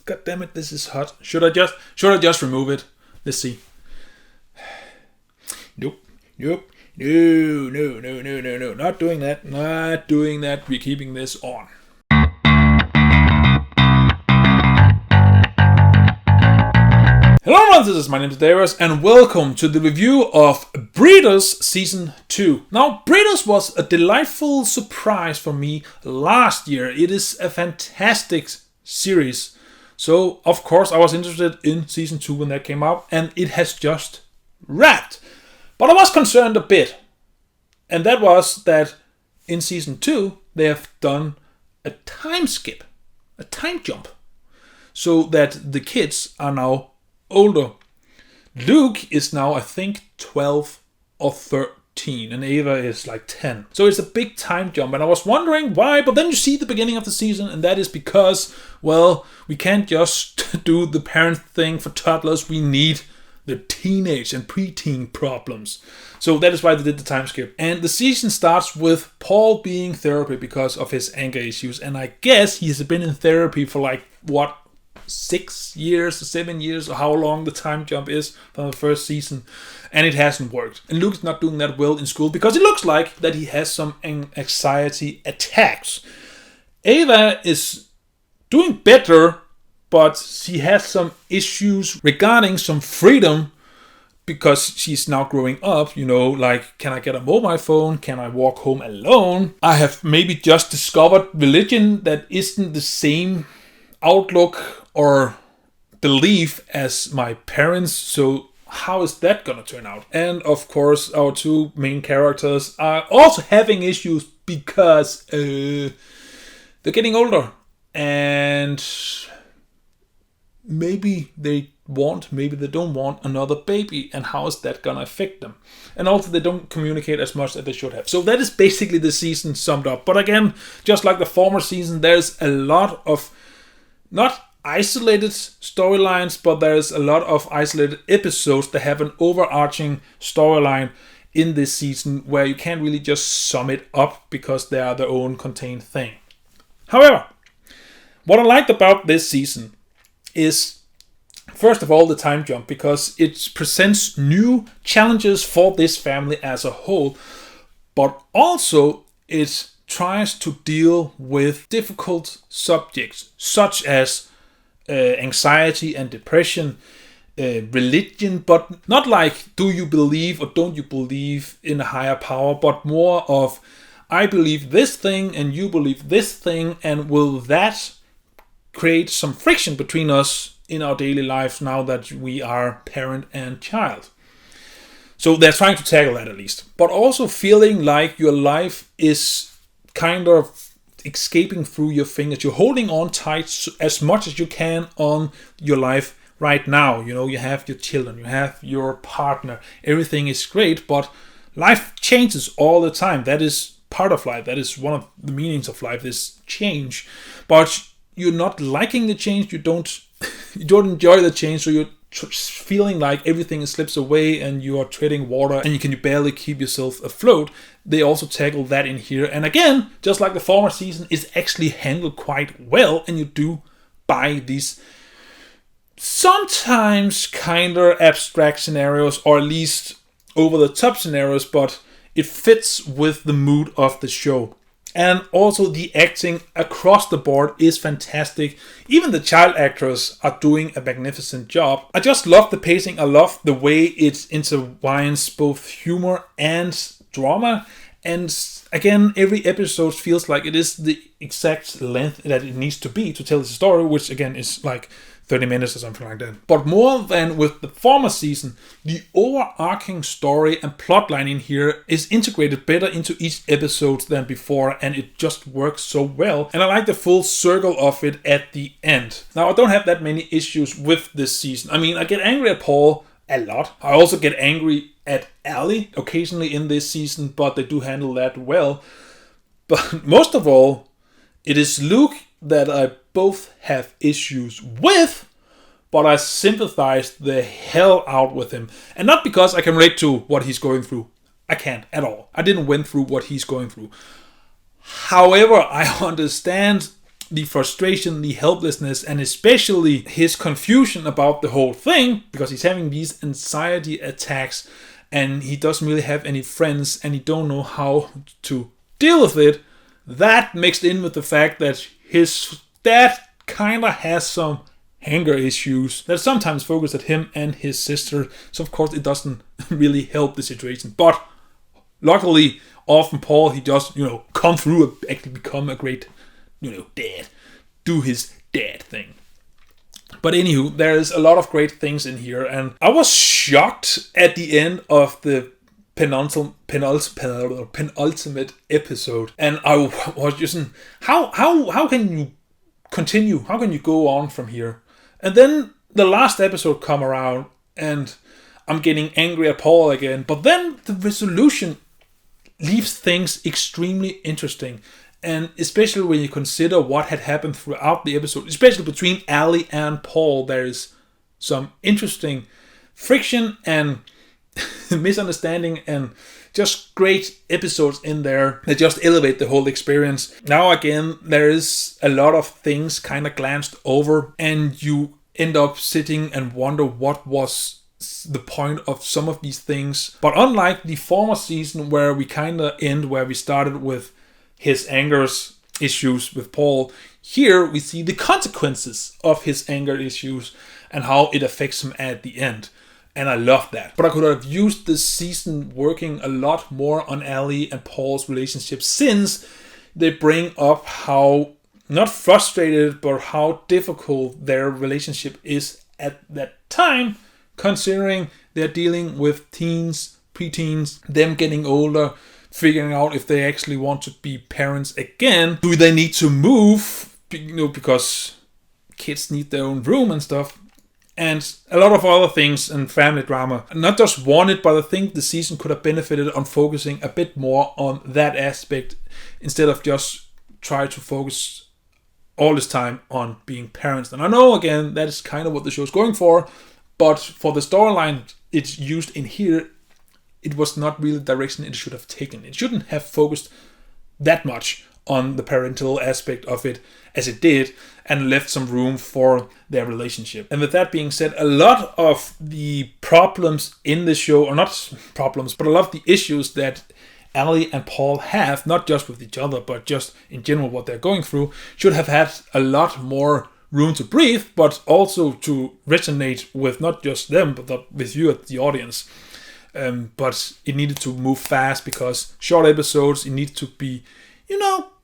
God damn it, this is hot. Should I just remove it? Let's see. Nope. No. Not doing that. We're keeping this on. Hello everyone, my name is Daidarius and welcome to the review of Breeders Season 2. Now, Breeders was a delightful surprise for me last year. It is a fantastic series. So, of course, I was interested in Season 2 when that came out, and it has just wrapped. But I was concerned a bit, and that was that in Season 2, they have done a time skip, a time jump, so that the kids are now older. Luke is now, I think, 12 or 13, and Ava is like 10. So it's a big time jump, and I was wondering why, but then you see the beginning of the season, and that is because, well, we can't just do the parent thing for toddlers. We need the teenage and preteen problems. So that is why they did the time skip. And the season starts with Paul being in therapy because of his anger issues, and I guess he has been in therapy for 6 years or 7 years, or how long the time jump is from the first season, and it hasn't worked. And Luke's not doing that well in school because it looks like that he has some anxiety attacks. Ava is doing better, but she has some issues regarding some freedom because she's now growing up, like, can I get a mobile phone? Can I walk home alone? I have maybe just discovered religion that isn't the same outlook or belief as my parents, so how is that gonna turn out? And of course, our two main characters are also having issues because they're getting older, and maybe they don't want another baby, and how is that gonna affect them? And also, they don't communicate as much as they should have. So that is basically the season summed up. But again, just like the former season, there's a lot of not isolated storylines, but there's a lot of isolated episodes that have an overarching storyline in this season where you can't really just sum it up because they are their own contained thing. However, what I liked about this season is, first of all, the time jump, because it presents new challenges for this family as a whole, but also it tries to deal with difficult subjects such as anxiety and depression, religion, but not like do you believe or don't you believe in a higher power, but more of I believe this thing and you believe this thing, and will that create some friction between us in our daily lives now that we are parent and child. So they're trying to tackle that at least, but also feeling like your life is kind of escaping through your fingers. You're holding on tight as much as you can on your life right now. You have your children, you have your partner, everything is great, but life changes all the time. That is part of life. That is one of the meanings of life, is change. But you're not liking the change. You don't enjoy the change, so you're feeling like everything slips away and you are treading water and you can barely keep yourself afloat. They also tackle that in here, and again, just like the former season, is actually handled quite well, and you do buy these sometimes kind of abstract scenarios, or at least over the top scenarios, but it fits with the mood of the show. And also the acting across the board is fantastic. Even the child actors are doing a magnificent job. I just love the pacing. I love the way it intertwines both humor and drama. And again, every episode feels like it is the exact length that it needs to be to tell the story, which again is like 30 minutes or something like that. But more than with the former season, the overarching story and plotline in here is integrated better into each episode than before, and it just works so well. And I like the full circle of it at the end. Now, I don't have that many issues with this season. I mean, I get angry at Paul a lot. I also get angry at Allie occasionally in this season, but they do handle that well. But most of all, it is Luke that I both have issues with, but I sympathize the hell out with him. And not because I can relate to what he's going through. I can't at all. I didn't went through what he's going through. However, I understand the frustration, the helplessness, and especially his confusion about the whole thing, because he's having these anxiety attacks and he doesn't really have any friends and he don't know how to deal with it. That mixed in with the fact that his dad kind of has some anger issues that sometimes focus at him and his sister. So of course it doesn't really help the situation. But luckily, often Paul, he just, come through and actually become a great, dad. Do his dad thing. But anywho, there's a lot of great things in here. And I was shocked at the end of the penultimate episode. And I was just, how can you continue? How can you go on from here? And then the last episode come around and I'm getting angry at Paul again. But then the resolution leaves things extremely interesting. And especially when you consider what had happened throughout the episode, especially between Allie and Paul, there is some interesting friction and misunderstanding and just great episodes in there that just elevate the whole experience. Now again, there is a lot of things kind of glanced over and you end up sitting and wonder what was the point of some of these things. But unlike the former season where we kind of end where we started with his anger issues with Paul, here we see the consequences of his anger issues and how it affects him at the end. And I love that. But I could have used this season working a lot more on Allie and Paul's relationship, since they bring up how, not frustrated, but how difficult their relationship is at that time, considering they're dealing with teens, preteens, them getting older, figuring out if they actually want to be parents again. Do they need to move? Because kids need their own room and stuff. And a lot of other things and family drama. Not just wanted, but I think the season could have benefited on focusing a bit more on that aspect instead of just try to focus all this time on being parents. And I know, again, that is kind of what the show's going for, but for the storyline it's used in here, it was not really the direction it should have taken. It shouldn't have focused that much on the parental aspect of it as it did, and left some room for their relationship. And with that being said, a lot of the problems in the show, or not problems, but a lot of the issues that Allie and Paul have, not just with each other, but just in general what they're going through, should have had a lot more room to breathe, but also to resonate with not just them, but with you as the audience. But it needed to move fast because short episodes, it needs to be,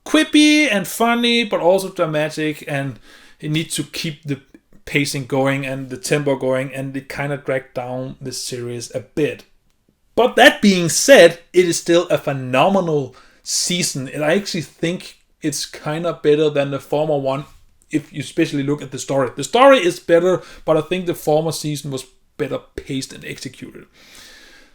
quippy and funny, but also dramatic, and it needs to keep the pacing going and the tempo going, and it kind of dragged down the series a bit. But that being said, it is still a phenomenal season, and I actually think it's kind of better than the former one if you especially look at the story. The story is better, but I think the former season was better paced and executed.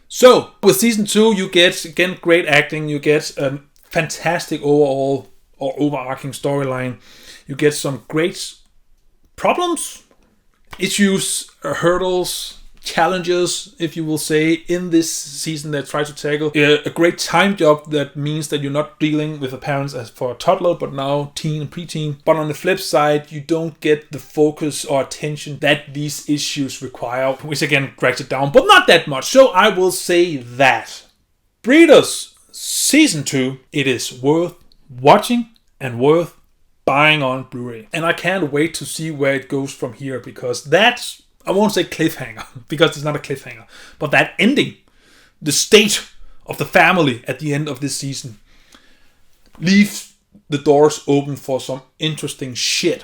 So, with season 2, you get, again, great acting, you get a fantastic overall or overarching storyline, you get some great problems, issues, hurdles, challenges, if you will say, in this season that try to tackle a great time job. That means that you're not dealing with the parents as for a toddler, but now teen and preteen. But on the flip side, you don't get the focus or attention that these issues require, which again drags it down, but not that much. So I will say that Breeders Season 2, it is worth watching and worth buying on Blu-ray. And I can't wait to see where it goes from here, because that's, I won't say cliffhanger, because it's not a cliffhanger, but that ending, the state of the family at the end of this season, leaves the doors open for some interesting shit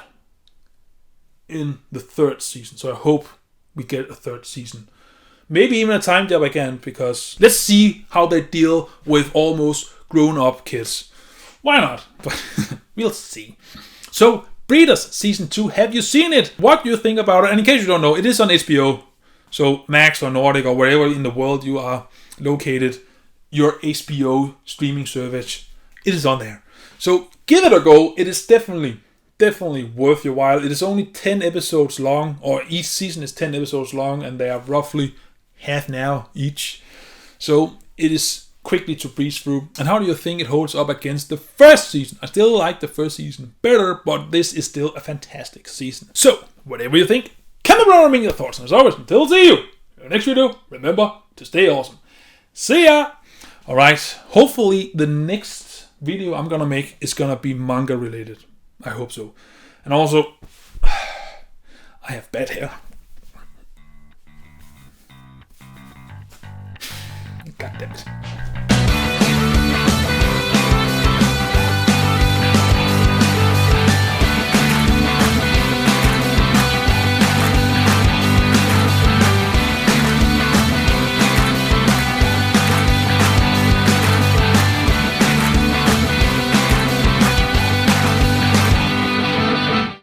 in the third season. So I hope we get a third season. Maybe even a time jump again, because let's see how they deal with almost grown-up kids. Why not? But we'll see. So, Breeders Season 2, have you seen it? What do you think about it? And in case you don't know, it is on HBO. So Max or Nordic or wherever in the world you are located, your HBO streaming service, it is on there. So give it a go. It is definitely worth your while. It is only 10 episodes long, or each season is 10 episodes long, and they are roughly half an hour each. So it is quickly to breeze through? And how do you think it holds up against the first season? I still like the first season better, but this is still a fantastic season. So, whatever you think, comment below and make your thoughts. And as always, until see you in the next video, remember to stay awesome. See ya! Alright, hopefully the next video I'm gonna make is gonna be manga related. I hope so. And also, I have bad hair. God damn it.